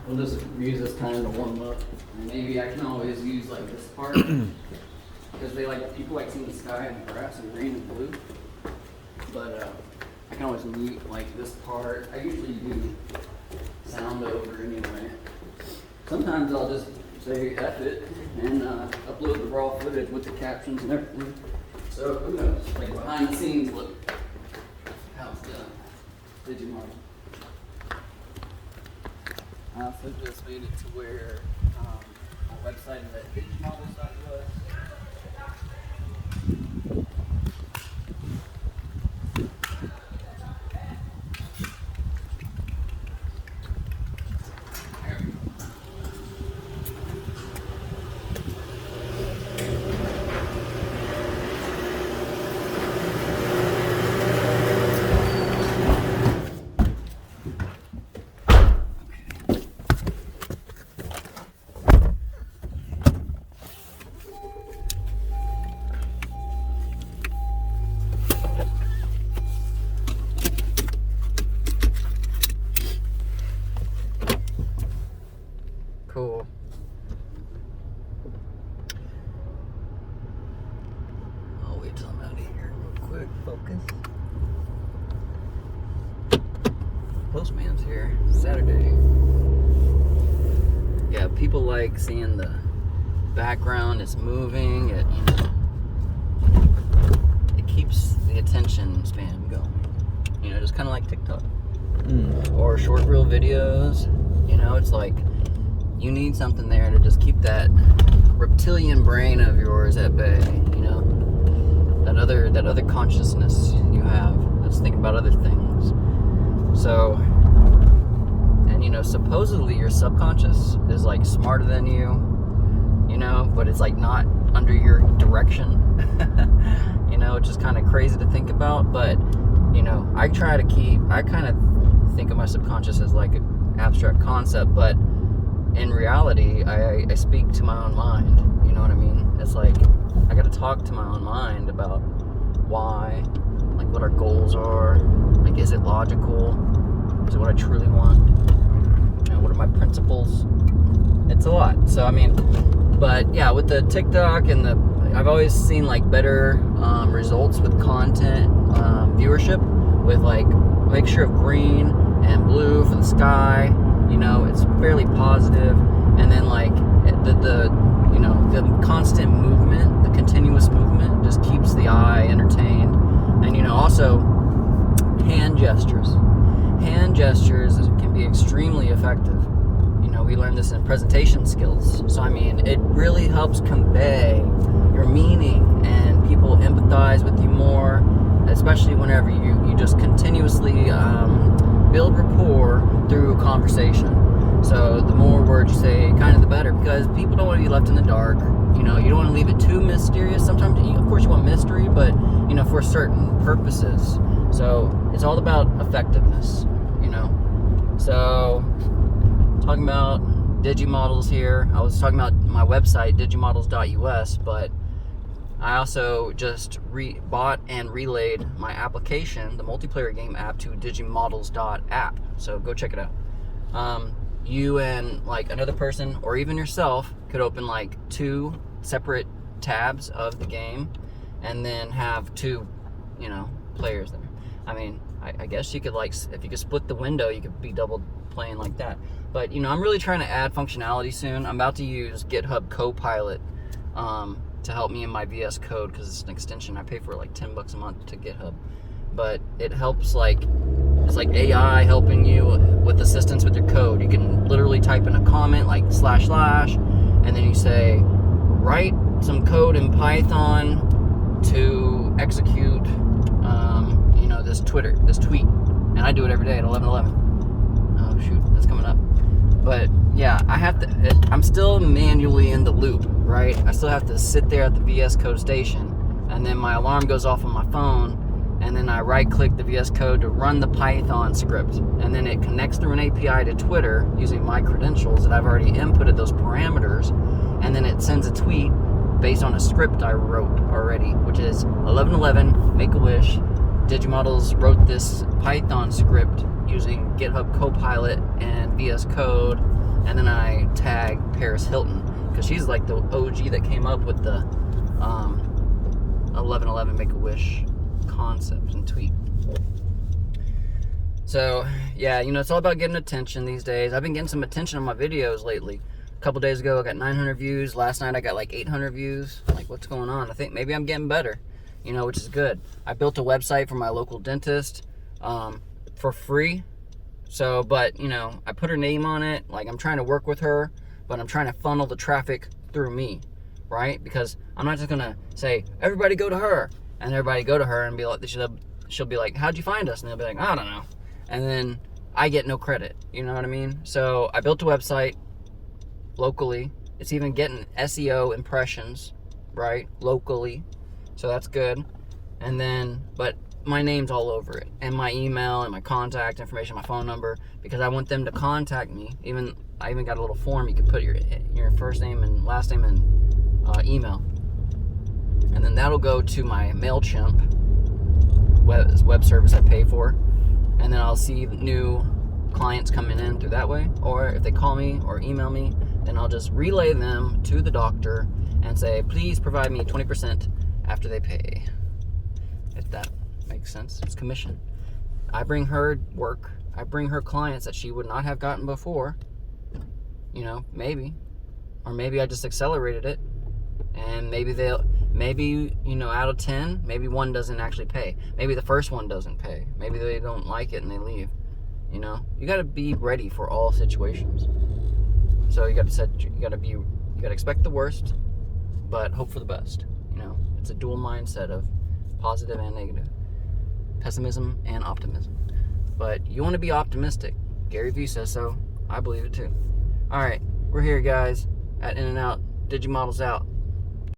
We'll just use this kind of to warm up. And maybe I can always use like this part because people like seeing the sky and the grass and green and blue. But I can always mute like this part. I usually do sound over anyway. Sometimes I'll just say F it and upload the raw footage with the captions and everything. So who knows? Like behind the scenes look how it's done. DigiModels. I also just made it to where our website is at DigiModels.us. Cool. I'll wait till I'm out of here real quick. Focus. Postman's here. Saturday. Yeah, people like seeing the background. It's moving. It keeps the attention span going. Just kind of like TikTok or short reel videos. It's like you need something there to just keep that reptilian brain of yours at bay, that other consciousness you have that's thinking about other things. So, and supposedly your subconscious is like smarter than you, but it's like not under your direction. It's just kind of crazy to think about, but I kind of think of my subconscious as like an abstract concept, but in reality, I speak to my own mind. You know what I mean? It's like I got to talk to my own mind about why, like what our goals are. Like, is it logical? Is it what I truly want? What are my principles? It's a lot. So but yeah, with the TikTok and I've always seen like better results with content viewership with like mixture of green and blue for the sky. It's fairly positive, and then like the constant movement, the continuous movement, just keeps the eye entertained, and also hand gestures. Hand gestures can be extremely effective. We learned this in presentation skills. So it really helps convey your meaning, and people empathize with you more, especially whenever you just continuously build rapport through conversation. So the more words you say, kind of the better, because people don't want to be left in the dark. You don't want to leave it too mysterious. Sometimes, of course, you want mystery, but for certain purposes. So it's all about effectiveness. So talking about DigiModels here. I was talking about my website, DigiModels.us, but I also just bought and relayed my application, the multiplayer game app, to DigiModels.app. So go check it out. You and like another person, or even yourself, could open like 2 separate tabs of the game, and then have 2, players there. I guess you could if you could split the window, you could be double playing like that. But I'm really trying to add functionality soon. I'm about to use GitHub Copilot to help me in my VS Code, because it's an extension. I pay for like $10 a month to GitHub, but it helps it's like AI helping you with assistance with your code. You can literally type in a comment like // and then you say, write some code in Python to execute this tweet, and I do it every day at 11:11. Oh shoot, that's coming up. But yeah, I'm still manually in the loop, right? I still have to sit there at the VS Code station, and then my alarm goes off on my phone, and then I right click the VS Code to run the Python script, and then it connects through an API to Twitter using my credentials that I've already inputted those parameters, and then it sends a tweet based on a script I wrote already, which is 11:11, make a wish. DigiModels wrote this Python script, using GitHub Copilot and VS Code, and then I tag Paris Hilton because she's like the OG that came up with the 1111 Make-A-Wish concept and tweet. So yeah, it's all about getting attention these days. I've been getting some attention on my videos lately. A couple days ago I got 900 views. Last night I got like 800 views. Like, what's going on? I think maybe I'm getting better, which is good. I built a website for my local dentist for free. So, but I put her name on it. Like, I'm trying to work with her, but I'm trying to funnel the traffic through me, right? Because I'm not just gonna say everybody go to her, and everybody go to her and be like, she'll be like, how'd you find us? And they'll be like, I don't know. And then I get no credit. You know what I mean? So I built a website locally. It's even getting SEO impressions, right? Locally. So that's good. And then, but my name's all over it, and my email and my contact information, my phone number, because I want them to contact me. I even got a little form you can put your first name and last name and email, and then that'll go to my MailChimp web service I pay for, and then I'll see new clients coming in through that way. Or if they call me or email me, then I'll just relay them to the doctor and say, please provide me 20% after they pay. If that makes sense. It's commission. I bring her work. I bring her clients that she would not have gotten before. Maybe. Or maybe I just accelerated it. And maybe out of 10, maybe one doesn't actually pay. Maybe the first one doesn't pay. Maybe they don't like it and they leave. You got to be ready for all situations. So you got to expect the worst, but hope for the best. It's a dual mindset of positive and negative, pessimism and optimism. But you want to be optimistic. Gary Vee says so. I believe it too. All right, we're here, guys, at In-N-Out. DigiModels out.